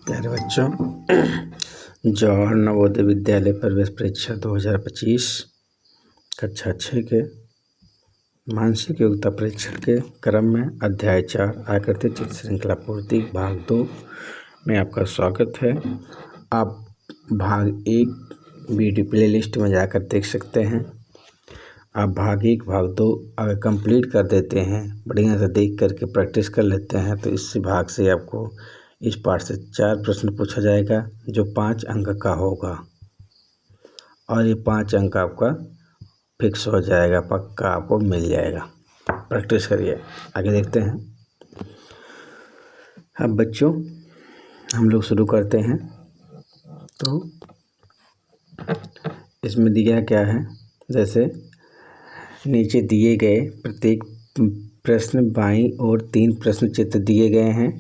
प्यारे बच्चों, जवाहर नवोदय विद्यालय प्रवेश परीक्षा 2025 कक्षा 6 के मानसिक योग्यता परीक्षा के क्रम में अध्याय 4 आकृति चित्र श्रृंखला पूर्ति भाग 2 में आपका स्वागत है। आप भाग 1 वीडियो प्लेलिस्ट में जाकर देख सकते हैं। आप भाग 1 भाग 2 अगर कंप्लीट कर देते हैं, बढ़िया से देख करके प्रैक्टिस कर लेते हैं, तो इस भाग से आपको इस पाठ से 4 प्रश्न पूछा जाएगा जो 5 अंक का होगा और ये 5 अंक आपका फिक्स हो जाएगा, पक्का आपको मिल जाएगा। प्रैक्टिस करिए। आगे देखते हैं। अब बच्चों हम लोग शुरू करते हैं। तो इसमें दिया क्या है, जैसे नीचे दिए गए प्रत्येक प्रश्न बाईं ओर 3 प्रश्न चित्र दिए गए हैं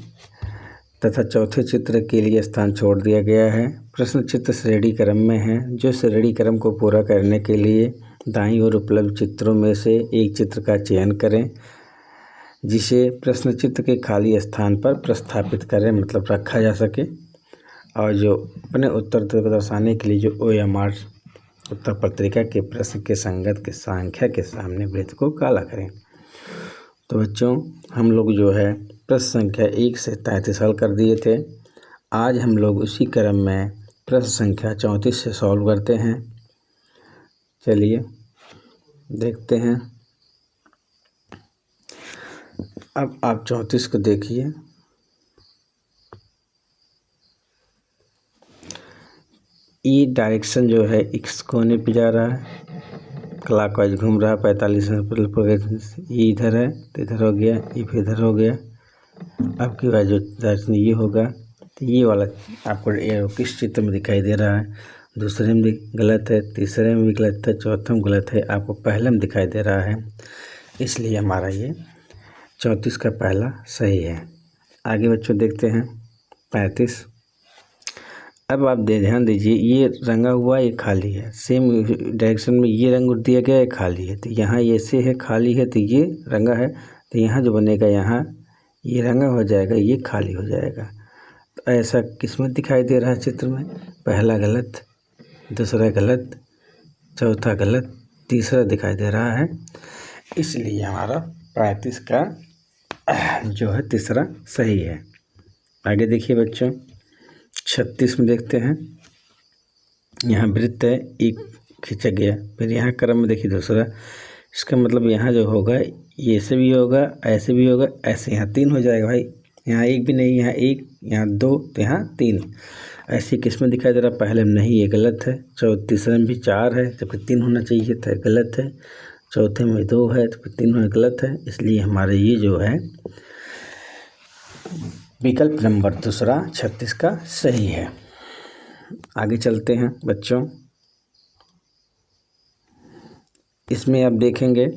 तथा चौथे चित्र के लिए स्थान छोड़ दिया गया है। प्रश्न चित्र श्रेणी क्रम में है। जो श्रेणी क्रम को पूरा करने के लिए दाईं ओर उपलब्ध चित्रों में से एक चित्र का चयन करें जिसे प्रश्न चित्र के खाली स्थान पर प्रस्थापित करें, मतलब रखा जा सके, और जो अपने उत्तर दर्शाने के लिए जो OMR उत्तर पत्रिका के प्रश्न के संगत के संख्या के सामने वृत्त को काला करें। तो बच्चों हम लोग जो है प्रश्न संख्या 1 से 33 हल कर दिए थे। आज हम लोग उसी क्रम में प्रश्न संख्या 34 से सॉल्व करते हैं। चलिए देखते हैं। अब आप 34 को देखिए। ये डायरेक्शन जो है इस कोने पे जा रहा है, क्लॉकवाइज घूम रहा है 45 ये इधर है तो इधर हो गया, ये फिर इधर हो गया। अब की बार जो डायरेक्शन ये होगा तो ये वाला आपको किस चित्र में दिखाई दे रहा है, दूसरे में भी गलत है, तीसरे में भी गलत है, चौथे में गलत है, आपको पहले में दिखाई दे रहा है, इसलिए हमारा ये 34 का पहला सही है। आगे बच्चों देखते हैं 35। अब आप ध्यान दीजिए, ये रंगा हुआ ये खाली है, सेम डायरेक्शन में ये रंग दिया गया है खाली है, तो यहाँ ये से है खाली है तो ये रंगा है, तो यहाँ जो बनेगा यहाँ ये रंगा हो जाएगा, ये खाली हो जाएगा। तो ऐसा किस्मत दिखाई दे रहा है चित्र में, पहला गलत, दूसरा गलत, चौथा गलत, तीसरा दिखाई दे रहा है, इसलिए हमारा 35 का जो है तीसरा सही है। आगे देखिए बच्चों 36 में देखते हैं। यहाँ वृत्त है, एक खींचा गया, फिर यहाँ क्रम में देखिए दूसरा, इसका मतलब यहाँ जो होगा ये ऐसे भी होगा, ऐसे भी होगा, ऐसे यहाँ 3 हो जाएगा भाई। यहाँ 1 भी नहीं, यहाँ 1, यहाँ 2, तो यहाँ 3। ऐसी किस्में दिखाई दे रहा, पहले में नहीं, ये गलत है। तीसरे में भी 4 है जबकि 3 होना चाहिए था, गलत है। चौथे में 2 है तो 3 होना गलत है, इसलिए हमारे ये जो है विकल्प नंबर दूसरा 36 का सही है। आगे चलते हैं बच्चों। इसमें आप देखेंगे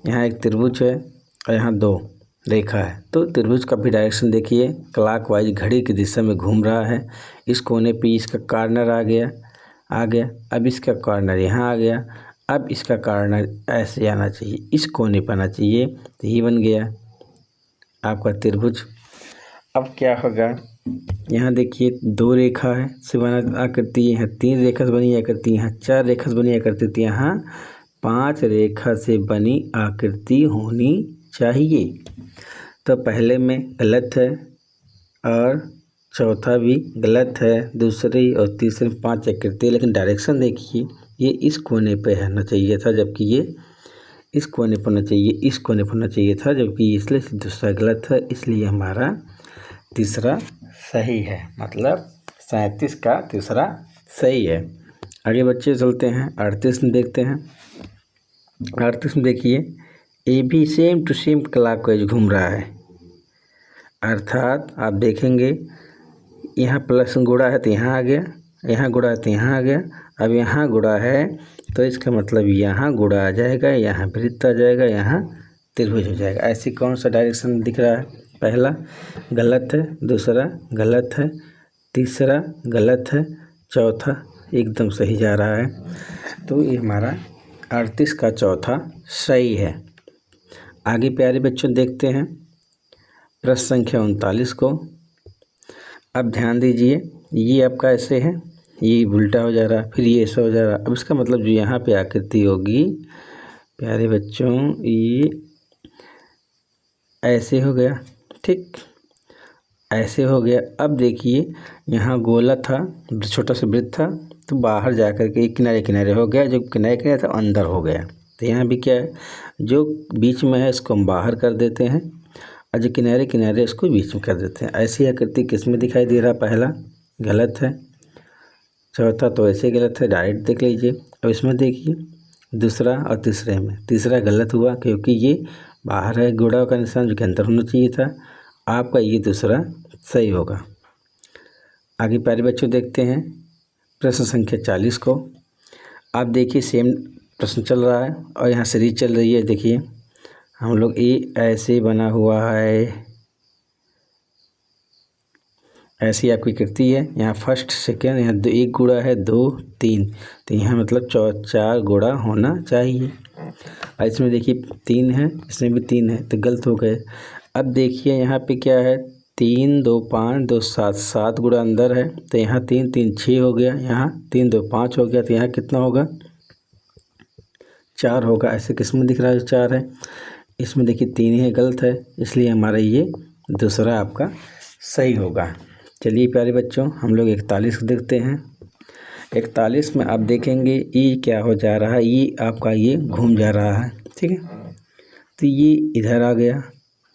यहाँ एक त्रिभुज है और यहाँ 2 रेखा है, तो त्रिभुज का भी डायरेक्शन देखिए, क्लॉकवाइज घड़ी की दिशा में घूम रहा है। इस कोने पे इसका कॉर्नर आ गया। अब इसका कॉर्नर यहाँ आ गया। अब इसका कॉर्नर ऐसे आना चाहिए, इस कोने पर आना चाहिए, तो ये बन गया आपका त्रिभुज। अब क्या होगा, यहाँ देखिए 2 रेखा है से बना आकृति, यहाँ 3 रेखा से बनी आकृति, यहाँ 4 रेखा से बनी आकृति, यहाँ 5 रेखा से बनी आकृति होनी चाहिए। तो पहले में गलत है और चौथा भी गलत है, दूसरी और तीसरे में 5 आकृति, लेकिन डायरेक्शन देखिए ये इस कोने पे रहना चाहिए था, जबकि ये इस कोने पर होना चाहिए, इस कोने पर होना चाहिए था, जबकि इसलिए दूसरा गलत है, इसलिए हमारा तीसरा सही है, मतलब 37 का तीसरा सही है। आगे बच्चे चलते हैं 38 में देखते हैं। 38 में देखिए ये भी सेम टू सेम क्लॉकवाइज घूम रहा है, अर्थात आप देखेंगे यहाँ प्लस गुणा है तो यहाँ आ गया, यहाँ गुणा है तो यहाँ आ गया। अब यहाँ गुणा है तो इसका मतलब यहाँ गुणा आ जाएगा, यहाँ वृत्त आ जाएगा, यहाँ त्रिभुज हो जाएगा। ऐसी कौन सा डायरेक्शन दिख रहा है, पहला गलत है, दूसरा गलत है, तीसरा गलत है, चौथा एकदम सही जा रहा है। तो ये हमारा 38 का चौथा सही है। आगे प्यारे बच्चों देखते हैं प्रश्न संख्या 39 को। अब ध्यान दीजिए, ये आपका ऐसे है, ये उल्टा हो जा रहा है, फिर ये ऐसा हो जा रहा है। अब इसका मतलब जो यहाँ पे आकृति होगी प्यारे बच्चों, ये ऐसे हो गया, ठीक, ऐसे हो गया। अब देखिए यहाँ गोला था, छोटा सा वृत्त था, तो बाहर जा कर के किनारे किनारे हो गया, जो किनारे किनारे था अंदर हो गया। तो यहाँ भी क्या है, जो बीच में है इसको हम बाहर कर देते हैं, और जो किनारे किनारे इसको बीच में कर देते हैं। ऐसी आकृति किस में दिखाई दे रहा, पहला गलत है, चौथा तो ऐसे गलत है, डायरेक्ट देख लीजिए। अब इसमें देखिए दूसरा और तीसरे में, तीसरा गलत हुआ क्योंकि ये बाहर है, गुड़ा का निशान जो कि अंदर होना चाहिए था। आपका ये दूसरा सही होगा। आगे प्यारे बच्चों देखते हैं प्रश्न संख्या 40 को। आप देखिए सेम प्रश्न चल रहा है और यहाँ सीरीज चल रही है। देखिए हम लोग ये ऐसे बना हुआ है, ऐसी आपकी कृति है। यहाँ फर्स्ट सेकेंड, यहाँ एक गुणा है 2 3, तो यहाँ मतलब 4 गुणा होना चाहिए। और इसमें देखिए 3 है, इसमें भी 3 है, तो गलत हो गए। अब देखिए यहाँ पे क्या है, 3 2 5 2 7, 7 गुणा अंदर है, तो यहाँ 3 3 6 हो गया, यहाँ 3 2 5 हो गया, तो यहाँ कितना होगा, 4 होगा। ऐसे किसमें दिख रहा है 4 है, इसमें देखिए 3 है, गलत है, इसलिए हमारा ये दूसरा आपका सही होगा। चलिए प्यारे बच्चों हम लोग 41 को देखते हैं। 41 में आप देखेंगे ये क्या हो जा रहा है, ये आपका ये घूम जा रहा है, ठीक है, तो ये इधर आ गया,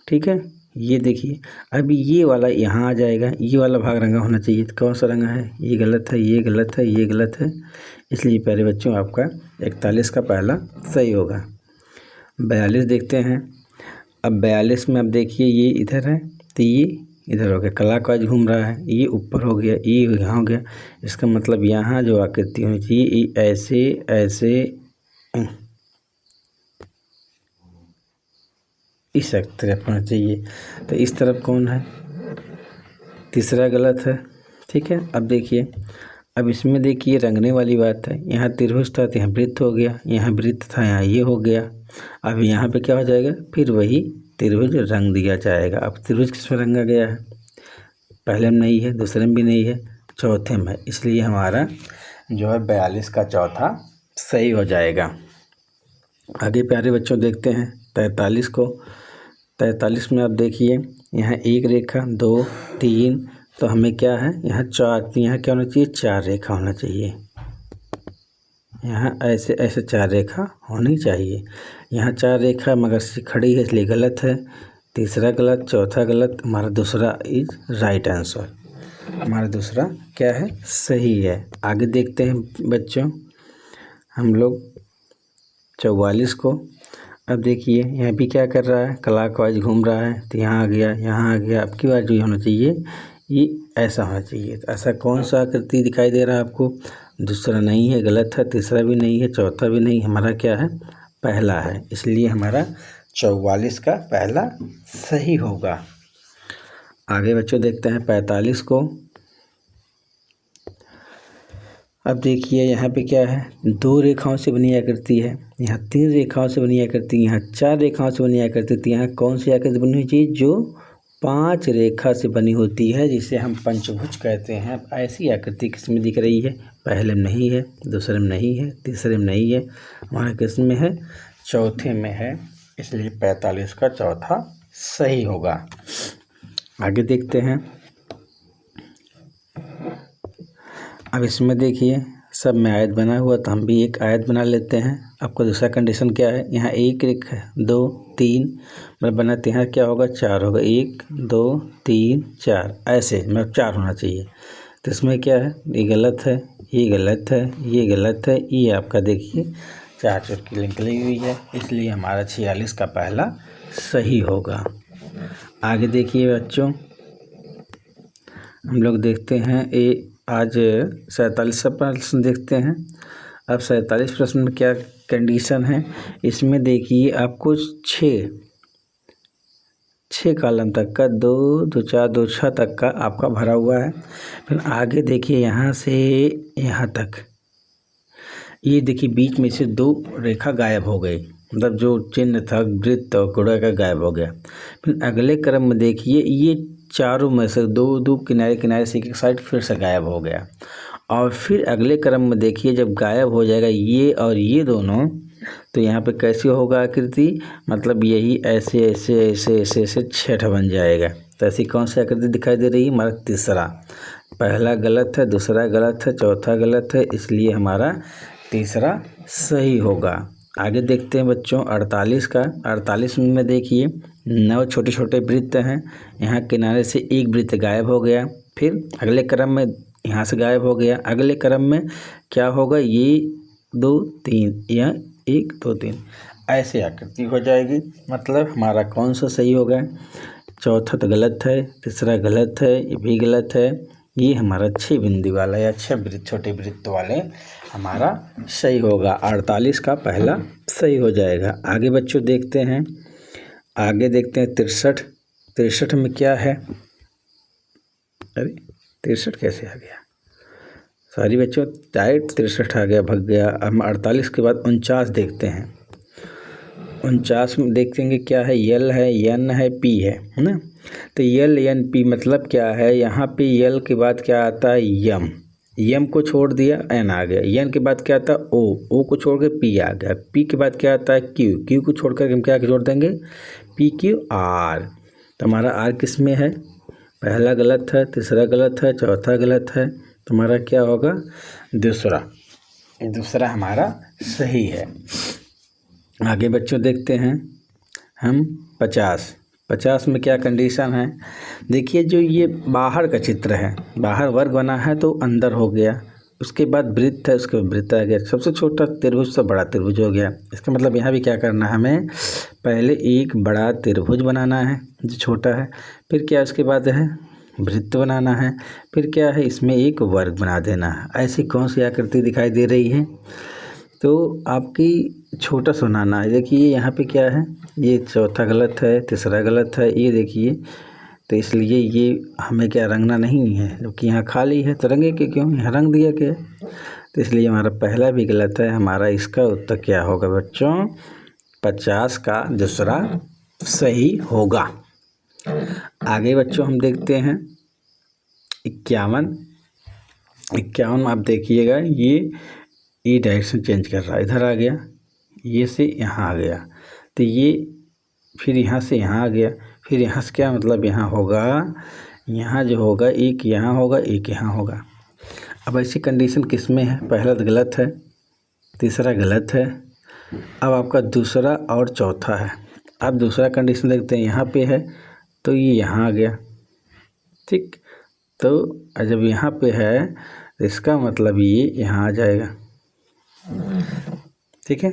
ठीक है। ये देखिए अभी ये वाला यहाँ आ जाएगा, ये वाला भाग रंगा होना चाहिए, तो कौन सा रंगा है, ये गलत है, ये गलत है, ये गलत है, इसलिए प्यारे बच्चों आपका 41 का पहला सही होगा। 42 देखते हैं। अब 42 में आप देखिए ये इधर है, तो ये इधर हो गया, क्लॉकवाइज घूम रहा है, ये ऊपर हो गया, ये यहाँ हो गया। इसका मतलब यहाँ जो आकृति होनी चाहिए ये ऐसे ऐसे इस तरफ होना चाहिए, तो इस तरफ कौन है, तीसरा गलत है, ठीक है। अब देखिए, अब इसमें देखिए रंगने वाली बात है, यहाँ त्रिभुज था तो यहाँ वृत्त हो गया, यहाँ वृत्त था यहाँ ये हो गया। अब यहाँ पे क्या हो जाएगा, फिर वही त्रिभुज रंग दिया जाएगा। अब त्रिभुज किस में रंगा गया है, पहले में नहीं है, दूसरे में भी नहीं है, चौथे में है, इसलिए हमारा जो है 42 का चौथा सही हो जाएगा। आगे प्यारे बच्चों देखते हैं 43 को। 43 में आप देखिए यहाँ एक रेखा 2 3, तो हमें क्या है यहाँ 4, यहाँ क्या होना चाहिए, 4 रेखा होना चाहिए, यहाँ ऐसे ऐसे 4 रेखा होनी चाहिए। यहाँ 4 रेखा मगर से खड़ी है इसलिए गलत है, तीसरा गलत, चौथा गलत, हमारा दूसरा इज राइट आंसर, हमारा दूसरा क्या है, सही है। आगे देखते हैं बच्चों हम लोग 44 को। अब देखिए यहाँ भी क्या कर रहा है, क्लॉकवाइज घूम रहा है, तो यहाँ आ गया, यहाँ आ गया। अब की बार जो होना चाहिए ये ऐसा होना चाहिए, तो ऐसा कौन सा आकृति दिखाई दे रहा है आपको, दूसरा नहीं है, गलत है, तीसरा भी नहीं है, चौथा भी नहीं, हमारा क्या है, पहला है, इसलिए हमारा 44 का पहला सही होगा। आगे बच्चों देखते हैं 45 को। अब देखिए यहाँ पे क्या है, 2 रेखाओं से बनी आकृति है, यहाँ 3 रेखाओं से बनी आकृति, यहाँ 4 रेखाओं से बनी आकृति, तो यहाँ कौन सी आकृति बनी हुई चाहिए, जो 5 रेखा से बनी होती है, जिसे हम पंचभुज कहते हैं। अब ऐसी आकृति किसमें दिख रही है, पहले में नहीं है, दूसरे में नहीं है, तीसरे में नहीं है, हमारा किस में है, चौथे में है, इसलिए 45 का चौथा सही होगा। आगे देखते हैं। अब इसमें देखिए सब में आयत बना हुआ, तो हम भी एक आयत बना लेते हैं। आपका दूसरा कंडीशन क्या है, यहाँ एक रेखा 2 3 मतलब बनाते हैं, क्या होगा, 4 होगा, 1 2 3 4, ऐसे मतलब 4 होना चाहिए। तो इसमें क्या है, ये गलत है, ये गलत है, ये गलत है, ये आपका देखिए 4 चुटकी निकली हुई है, इसलिए हमारा 46 का पहला सही होगा। आगे देखिए बच्चों हम लोग देखते हैं आज 47 प्रश्न देखते हैं। अब 47 प्रश्न में क्या कंडीशन है, इसमें देखिए आपको 6 कॉलम तक का 2 2 4 2 6 तक का आपका भरा हुआ है। फिर आगे देखिए यहाँ से यहाँ तक, ये देखिए बीच में से 2 रेखा गायब हो गई, मतलब जो चिन्ह था वृत्त और गुणा का गायब हो गया। फिर अगले क्रम में देखिए ये चारों में से दो दो किनारे किनारे से एक साइड फिर से गायब हो गया। और फिर अगले क्रम में देखिए जब गायब हो जाएगा ये और ये दोनों, तो यहाँ पे कैसी होगा आकृति, मतलब यही ऐसे ऐसे ऐसे ऐसे ऐसे छठ बन जाएगा। तो ऐसी कौन सी आकृति दिखाई दे रही है, हमारा तीसरा। पहला गलत है, दूसरा गलत है, चौथा गलत है, इसलिए हमारा तीसरा सही होगा। आगे देखते हैं बच्चों 48 का। 48 में देखिए 9 छोटे छोटे वृत्त हैं। यहाँ किनारे से एक वृत्त गायब हो गया, फिर अगले क्रम में यहाँ से गायब हो गया। अगले क्रम में क्या होगा, ये 2 3 या 1 2 3 ऐसे आकृति हो जाएगी। मतलब हमारा कौन सा सही होगा, चौथा तो गलत है, तीसरा गलत है, ये भी गलत है, ये हमारा 6 बिंदी वाला या 6 वृत्त छोटे वृत्त वाले हमारा सही होगा। 48 का पहला सही हो जाएगा। आगे बच्चों देखते हैं, आगे देखते हैं 63। 63 में क्या है, अरे 63 कैसे आ गया, सॉरी बच्चों, डायरेक्ट 63 आ गया, भग गया। हम 48 के बाद 49 देखते हैं। 49 में देखेंगे क्या है, यल है, यन है, पी है ना। तो यल यन पी मतलब क्या है, यहाँ पे यल के बाद क्या आता है, यम, यम को छोड़ दिया एन आ गया। यन के बाद क्या आता है, ओ को छोड़ के पी आ गया। पी के बाद क्या आता है, क्यू, क्यू को छोड़ कर हम क्या जोड़ देंगे, पी क्यू आर। तो हमारा आर किस में है, पहला गलत है, तीसरा गलत है, चौथा गलत है, तो हमारा क्या होगा, दूसरा हमारा सही है। आगे बच्चों देखते हैं हम 50 में क्या कंडीशन है, देखिए जो ये बाहर का चित्र है, बाहर वर्ग बना है तो अंदर हो गया, उसके बाद वृत्त है, उसके बाद वृत्त आ गया, सबसे छोटा त्रिभुज से बड़ा त्रिभुज हो गया। इसका मतलब यहाँ भी क्या करना है, हमें पहले एक बड़ा त्रिभुज बनाना है जो छोटा है, फिर क्या उसके बाद है वृत्त बनाना है, फिर क्या है इसमें एक वर्ग बना देना है। ऐसी कौन सी आकृति दिखाई दे रही है, तो आपकी छोटा सा बनाना है। देखिए यहाँ पे क्या है, ये चौथा गलत है, तीसरा गलत है, ये देखिए, तो इसलिए ये हमें क्या रंगना नहीं है, जबकि यहाँ खाली है तो रंगे के क्यों, यहाँ रंग दिया क्या, तो इसलिए हमारा पहला भी गलत है। हमारा इसका उत्तर क्या होगा बच्चों, 50 का दूसरा सही होगा। आगे बच्चों हम देखते हैं 51 में आप देखिएगा ये डायरेक्शन चेंज कर रहा है, इधर आ गया, ये से यहाँ आ गया, तो ये फिर यहाँ से यहाँ आ गया, फिर यहाँ से क्या मतलब यहाँ होगा, यहाँ जो होगा एक यहाँ होगा, एक यहाँ होगा। अब ऐसी कंडीशन किस में है, पहला तो गलत है, तीसरा गलत है, अब आपका दूसरा और चौथा है। अब दूसरा कंडीशन देखते हैं, यहाँ पे है तो ये यहाँ आ गया, ठीक, तो जब यहाँ पे है तो इसका मतलब ये यहाँ आ जाएगा, ठीक है,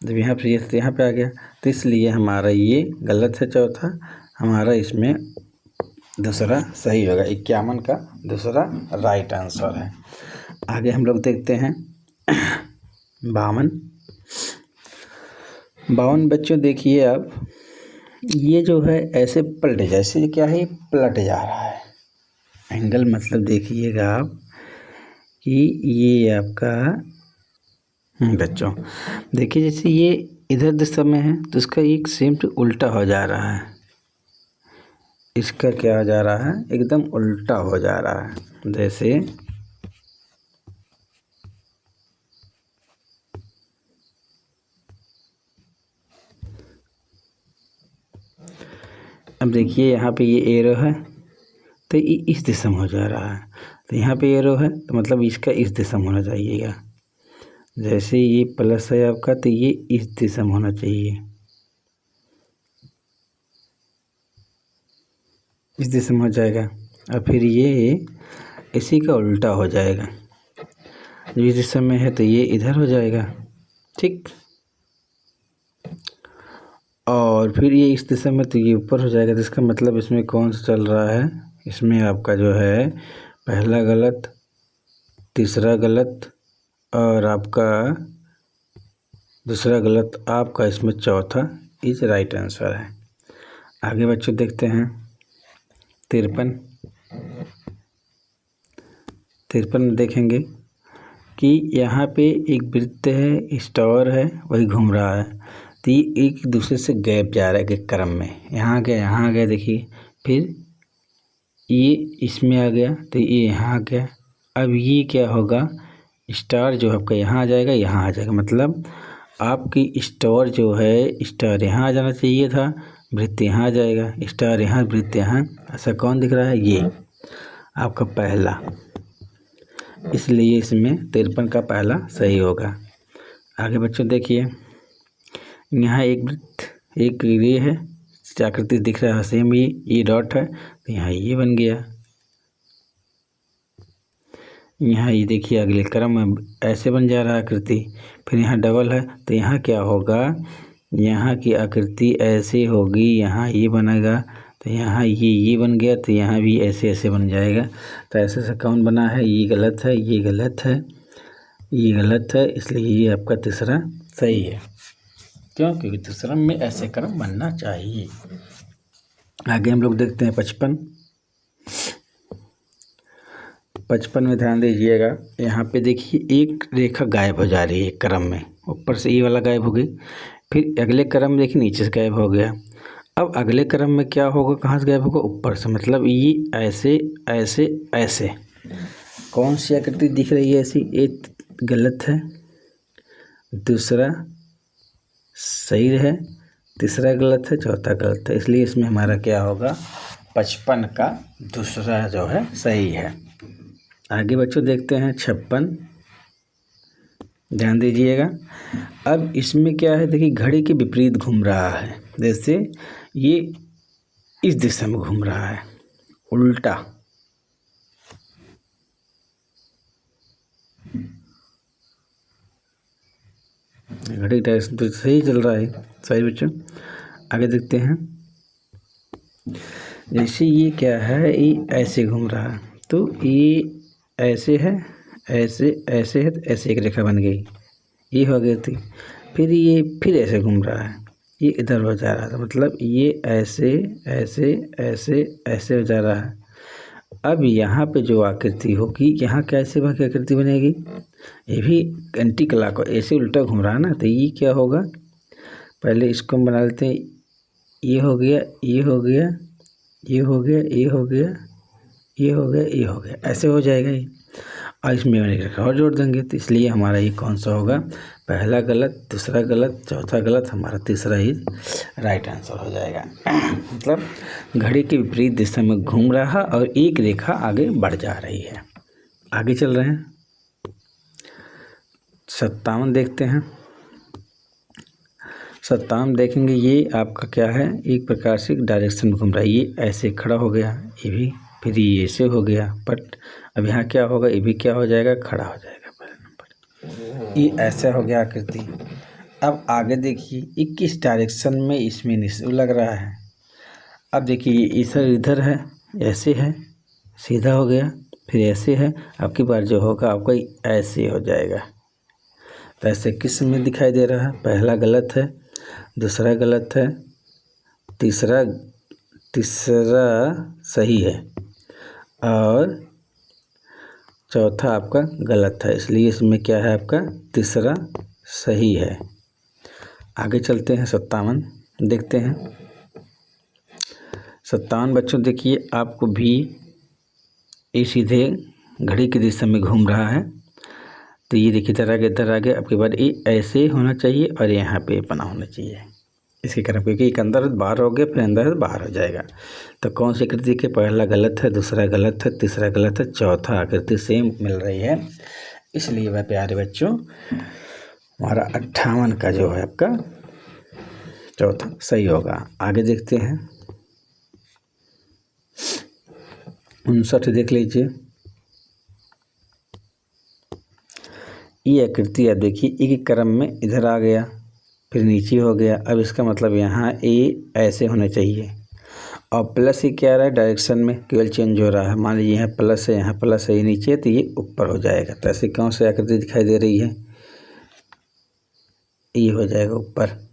जब यहाँ पे ये यहाँ पे आ गया, तो इसलिए हमारा ये गलत है चौथा, हमारा इसमें दूसरा सही होगा। 51 का दूसरा राइट आंसर है। आगे हम लोग देखते हैं 52 बच्चों देखिए, अब ये जो है ऐसे पलट, जैसे क्या है पलट जा रहा है, एंगल मतलब देखिएगा आप कि ये आपका बच्चों देखिए, जैसे ये इधर दिशा में है तो इसका एक सेम उल्टा हो जा रहा है, इसका क्या हो जा रहा है, एकदम उल्टा हो जा रहा है। जैसे अब देखिए यहाँ पे ये एरो है तो ये इस दिशा में हो जा रहा है, तो यहाँ पे एरो है तो मतलब इसका इस दिशा में होना चाहिएगा। जैसे ये प्लस है आपका तो ये इस दिशा में होना चाहिए, इस दिशा में हो जाएगा, और फिर ये इसी का उल्टा हो जाएगा, जब इस दिशा में है तो ये इधर हो जाएगा, ठीक, और फिर ये इस दिशा में तो ये ऊपर हो जाएगा। तो इसका मतलब इसमें कौन सा चल रहा है, इसमें आपका जो है पहला गलत, तीसरा गलत और आपका दूसरा गलत, आपका इसमें चौथा इज राइट आंसर है। आगे बच्चों देखते हैं 53 में देखेंगे कि यहाँ पे एक वृत्त है, स्टार है, वही घूम रहा है, तो ये एक दूसरे से गैप जा रहा है एक क्रम में, यहाँ गया, देखिए, फिर ये इसमें आ गया तो ये यहाँ आ गया। अब ये क्या होगा, स्टार जो आपका यहाँ आ जाएगा, यहाँ आ जाएगा, मतलब आपकी स्टार जो है, स्टार यहाँ आ जाना चाहिए था, वृत्त यहाँ आ जाएगा, स्टार यहाँ, वृत्त यहाँ। ऐसा कौन दिख रहा है, ये आपका पहला, इसलिए इसमें 53 का पहला सही होगा। आगे बच्चों देखिए, यहाँ एक वृत्त, एक ये है, आकृति दिख रहा है सेम, ये डॉट है तो यहाँ ये बन गया। यहाँ ये देखिए अगले क्रम में ऐसे बन जा रहा है आकृति, फिर यहाँ डबल है तो यहाँ क्या होगा, यहाँ की आकृति ऐसे होगी, यहाँ ये बनेगा तो यहाँ ये बन गया, तो यहाँ भी ऐसे ऐसे बन जाएगा। तो ऐसे से कौन बना है, ये गलत है, ये गलत है, ये गलत है, इसलिए ये आपका तीसरा सही है। क्यों, क्योंकि तीसरा में ऐसे क्रम बनना चाहिए। आगे हम लोग देखते हैं 55 में ध्यान दीजिएगा। यहाँ पे देखिए एक रेखा गायब हो जा रही है क्रम में, ऊपर से ये वाला गायब हो गई, फिर अगले क्रम में देखिए नीचे से गायब हो गया। अब अगले क्रम में क्या होगा, कहाँ से गायब होगा, ऊपर से, मतलब ये ऐसे ऐसे ऐसे। कौन सी आकृति दिख रही है ऐसी, एक गलत है, दूसरा सही है, तीसरा गलत है, चौथा गलत है, इसलिए इसमें हमारा क्या होगा, 55 का दूसरा जो है सही है। आगे बच्चों देखते हैं 56, ध्यान दीजिएगा। अब इसमें क्या है, देखिए घड़ी के विपरीत घूम रहा है, जैसे ये इस दिशा में घूम रहा है, उल्टा, घड़ी डायरेक्शन तो सही चल रहा है, सही बच्चों। आगे देखते हैं, जैसे ये क्या है, ये ऐसे घूम रहा है, तो ये ऐसे है, ऐसे ऐसे है, तो ऐसे एक रेखा बन गई, ये हो गई थी। फिर ये फिर ऐसे घूम रहा है, ये इधर हो जा रहा था, मतलब ये ऐसे ऐसे ऐसे ऐसे हो जा रहा है। अब यहाँ पे जो आकृति होगी, यहाँ कैसे वह आकृति बनेगी, ये भी एंटी क्लॉक ऐसे उल्टा घूम रहा है ना, तो ये क्या होगा, पहले इसको हम बना लेते हैं, ये हो गया, ये हो गया, ये हो गया, ये हो गया, ये हो गया, ये हो गया, ऐसे हो जाएगा ये। और इसमें मैंने रखा और जोड़ देंगे, तो इसलिए हमारा ये कौन सा होगा, पहला गलत, दूसरा गलत, चौथा गलत, हमारा तीसरा ही राइट आंसर हो जाएगा। मतलब घड़ी के विपरीत दिशा में घूम रहा और एक रेखा आगे बढ़ जा रही है। आगे चल रहे हैं, 57 देखते हैं। 57 देखेंगे, ये आपका क्या है, एक प्रकार से डायरेक्शन घूम रहा है, ये ऐसे खड़ा हो गया, ये भी, फिर ये ऐसे हो गया, बट अब यहाँ क्या होगा, ये भी क्या हो जाएगा, खड़ा हो जाएगा पहले नंबर, ये ऐसा हो गया आकृति। अब आगे देखिए, ये किस डायरेक्शन में इसमें लग रहा है। अब देखिए इधर है, ऐसे है, सीधा हो गया, फिर ऐसे है, आपकी बार जो होगा आपका ऐसे हो जाएगा। तो ऐसे किस में दिखाई दे रहा है, पहला गलत है, दूसरा गलत है, तीसरा सही है और चौथा आपका गलत है, इसलिए इसमें क्या है, आपका तीसरा सही है। आगे चलते हैं 57 देखते हैं। 57 बच्चों देखिए, आपको भी ये सीधे घड़ी की दिशा में घूम रहा है, तो ये देखिए इधर आगे आपके बाद ये ऐसे होना चाहिए और यहाँ पे बना होना चाहिए इसके कारण, क्योंकि एक अंदर बाहर हो गया, फिर अंदर बाहर हो जाएगा। तो कौन सी आकृति के, पहला गलत है, दूसरा गलत है, तीसरा गलत है, चौथा आकृति सेम मिल रही है, इसलिए वह प्यारे बच्चों हमारा 58 का जो है आपका चौथा सही होगा। आगे देखते हैं 59 देख लीजिए। ये आकृति आप देखिए एक क्रम में इधर आ गया, फिर नीचे हो गया, अब इसका मतलब यहाँ ए ऐसे होना चाहिए और प्लस ही क्या रहा है, डायरेक्शन में केवल चेंज हो रहा है। मान लीजिए यहाँ प्लस है, यहाँ प्लस है, ये नीचे है, तो ये ऊपर हो जाएगा। तो ऐसे कौन सी आकृति दिखाई दे रही है, ये हो जाएगा ऊपर।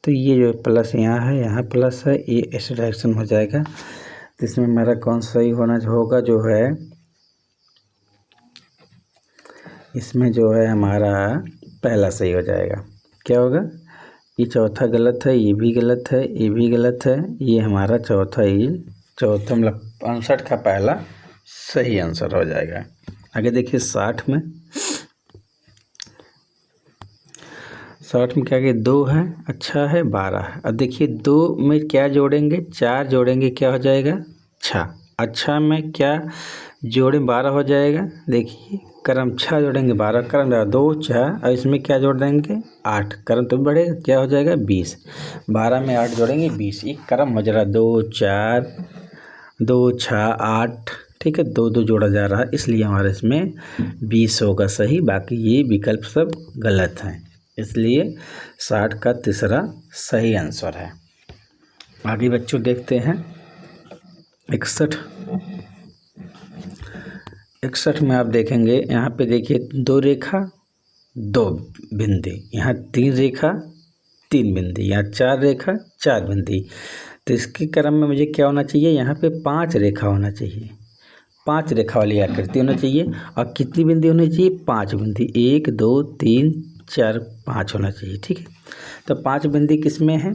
तो ये जो प्लस यहाँ है, यहाँ प्लस है, ये ऐसे डायरेक्शन हो जाएगा। तो इसमें हमारा कौन सही होना होगा, जो है इसमें जो है हमारा पहला सही हो जाएगा। क्या होगा, ये चौथा गलत है, ये भी गलत है, ये भी गलत है, ये हमारा चौथा मतलब 65 का पहला सही आंसर हो जाएगा। आगे देखिए 60 में क्या कि 2 है, अच्छा है, 12 है। अब देखिए 2 में क्या जोड़ेंगे, 4 जोड़ेंगे, क्या हो जाएगा, अच्छा में क्या जोड़ें, 12 हो जाएगा। देखिए क्रम 6 जोड़ेंगे 12, क्रम 2 4, और इसमें क्या जोड़ देंगे 8, क्रम तो बढ़ेगा, क्या हो जाएगा 20। 12 में 8 जोड़ेंगे 20, ये क्रम हो जा रहा 2 4 2 6 8, ठीक है, 2 2 जोड़ा जा रहा है, इसलिए हमारे इसमें 20 होगा सही। बाकी ये विकल्प सब गलत हैं, इसलिए 60 का तीसरा सही आंसर है। आगे बच्चों देखते हैं 61 में आप देखेंगे, यहाँ पे देखिए 2 रेखा 2 बिंदी, यहाँ 3 रेखा 3 बिंदी, यहाँ 4 रेखा 4 बिंदी। तो इसके क्रम में मुझे क्या होना चाहिए, यहाँ पे 5 रेखा होना चाहिए, 5 रेखा वाली आकृति होना चाहिए। और कितनी बिंदी होनी चाहिए, 5 बिंदी, 1 2 3 4 5 होना चाहिए, ठीक है। तो 5 बिंदी किस में है,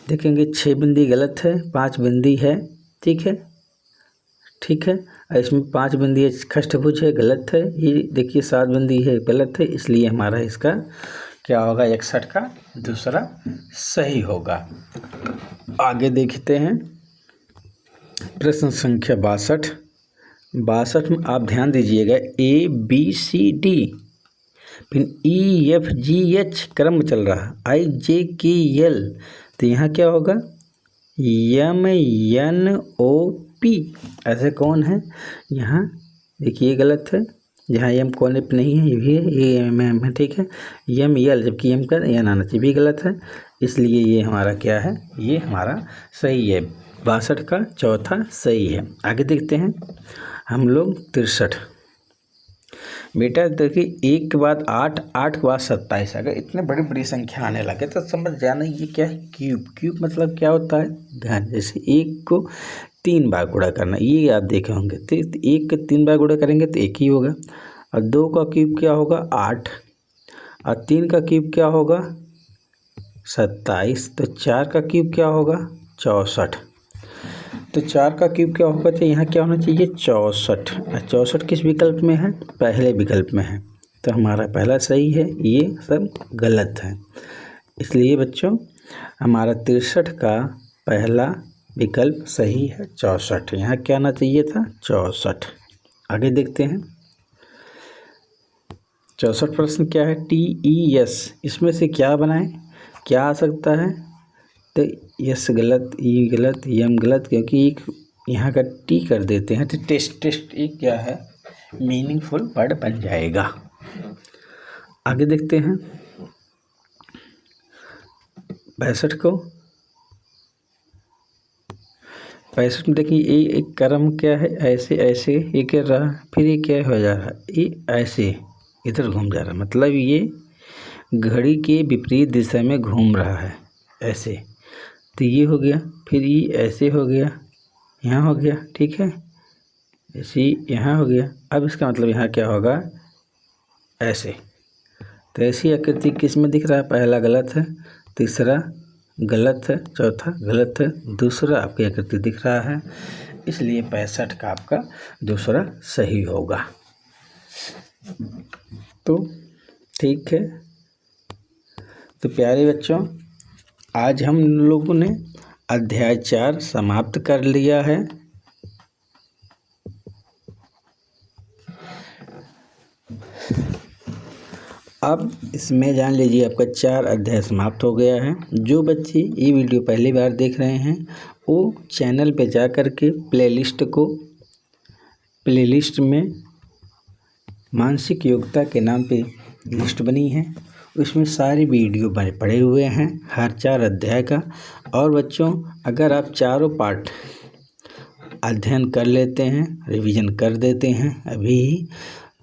देखेंगे 6 बिंदी गलत है, 5 बिंदी है, ठीक है, और इसमें 5 बिंदी खष्टभुज है, गलत है। ये देखिए 7 बिंदी है, गलत है, इसलिए हमारा इसका क्या होगा, 61 का दूसरा सही होगा। आगे देखते हैं प्रश्न संख्या 62 में आप ध्यान दीजिएगा, ABCD फिर EFGH क्रम चल रहा, IJKL, तो यहाँ क्या होगा, MNOP, ऐसे कौन है, यहाँ देखिए गलत है, जहाँ एम कोने पे नहीं है, ये भी है, ये एम है, ठीक है, ML, जबकि एम का एन आना चाहिए, भी गलत है, इसलिए ये हमारा क्या है, ये हमारा सही है, 62 का चौथा सही है। आगे देखते हैं हम लोग 63। बेटा देखिए 1 के बाद 8, 8 के बाद 27, अगर इतने बड़ी बड़ी संख्या आने लगे तो समझ जाना ये क्या है, क्यूब मतलब क्या होता है, ध्यान, जैसे 1 को 3 बार गुणा करना, ये आप देखे होंगे, तो 1 के 3 बार गुणा करेंगे तो 1 ही होगा, और 2 का क्यूब क्या होगा 8, और 3 का क्यूब क्या होगा 27, तो 4 का क्यूब क्या होगा 64, तो 4 का क्यूब क्या होगा, तो यहाँ क्या होना चाहिए 64, 64 किस विकल्प में है, पहले विकल्प में है, तो हमारा पहला सही है, ये सब गलत है, इसलिए बच्चों हमारा 63 का पहला विकल्प सही है 64, यहाँ क्या आना चाहिए था 64। आगे देखते हैं 64 प्रश्न क्या है, TES, इसमें से क्या बनाएं, क्या आ सकता है, तो यस गलत, ई गलत, यम गलत, क्योंकि एक यहाँ का टी कर देते हैं तो टेस्ट एक क्या है, मीनिंगफुल वर्ड बन जाएगा। आगे देखते हैं 65 में देखिए ये एक क्रम क्या है, ऐसे ये कर रहा, फिर ये क्या हो जा रहा, ये ऐसे इधर घूम जा रहा, मतलब ये घड़ी के विपरीत दिशा में घूम रहा है ऐसे, तो ये हो गया, फिर ये ऐसे हो गया, यहाँ हो गया, ठीक है, ऐसे यहाँ हो गया। अब इसका मतलब यहाँ क्या होगा, ऐसे, तो ऐसी आकृति किस में दिख रहा है, पहला गलत है, तीसरा गलत है, चौथा गलत है, दूसरा आपकी आकृति दिख रहा है, इसलिए 65 का आपका दूसरा सही होगा। तो ठीक है, तो प्यारे बच्चों आज हम लोगों ने अध्याय 4 समाप्त कर लिया है। अब इसमें जान लीजिए आपका 4 अध्याय समाप्त हो गया है। जो बच्चे ये वीडियो पहली बार देख रहे हैं वो चैनल पे जा कर के प्लेलिस्ट में मानसिक योग्यता के नाम पे लिस्ट बनी है, उसमें सारी वीडियो पड़े हुए हैं हर 4 अध्याय का। और बच्चों अगर आप चारों पार्ट अध्ययन कर लेते हैं, रिवीजन कर देते हैं अभी ही,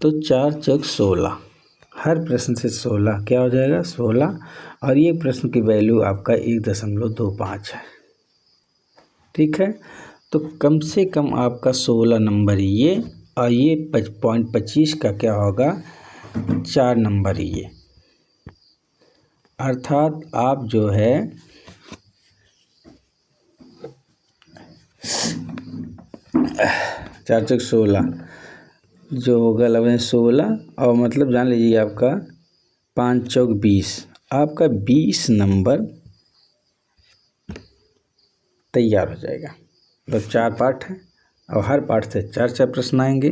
तो 4 चौक 16, हर प्रश्न से 16 क्या हो जाएगा 16, और ये प्रश्न की वैल्यू आपका 1.25 है। ठीक है, तो कम से कम आपका 16 नंबर ये और ये 25 का क्या होगा 4 नंबर ये, अर्थात आप जो है 4 चौक 16 जो होगा 11 16 और मतलब जान लीजिए आपका 5 चौक 20, आपका 20 नंबर तैयार हो जाएगा। तो 4 पार्ट है और हर पार्ट से 4 प्रश्न आएंगे,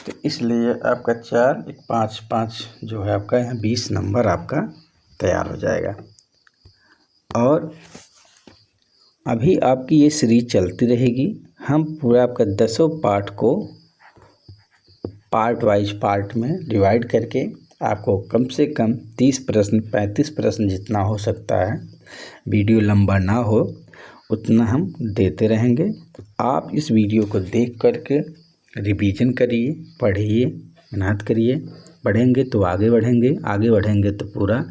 तो इसलिए आपका 4 1 5 5 जो है आपका यहाँ 20 नंबर आपका तैयार हो जाएगा। और अभी आपकी ये सीरीज चलती रहेगी, हम पूरा आपका 10 पार्ट को पार्ट वाइज पार्ट में डिवाइड करके आपको कम से कम 30 प्रश्न 35 प्रश्न जितना हो सकता है, वीडियो लंबा ना हो उतना हम देते रहेंगे। आप इस वीडियो को देख करके रिवीजन करिए, पढ़िए, मेहनत करिए। पढ़ेंगे तो आगे बढ़ेंगे, आगे बढ़ेंगे तो पूरा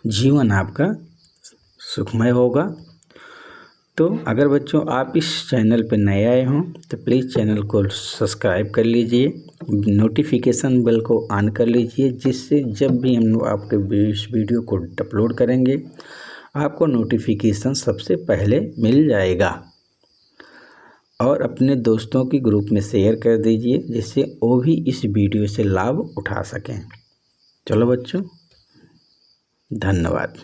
जीवन आपका सुखमय होगा। तो अगर बच्चों आप इस चैनल पर नए आए हों तो प्लीज़ चैनल को सब्सक्राइब कर लीजिए, नोटिफिकेशन बेल को ऑन कर लीजिए, जिससे जब भी हम आपके इस वीडियो को अपलोड करेंगे आपको नोटिफिकेशन सबसे पहले मिल जाएगा। और अपने दोस्तों के ग्रुप में शेयर कर दीजिए, जिससे वो भी इस वीडियो से लाभ उठा सकें। चलो बच्चों, धन्यवाद।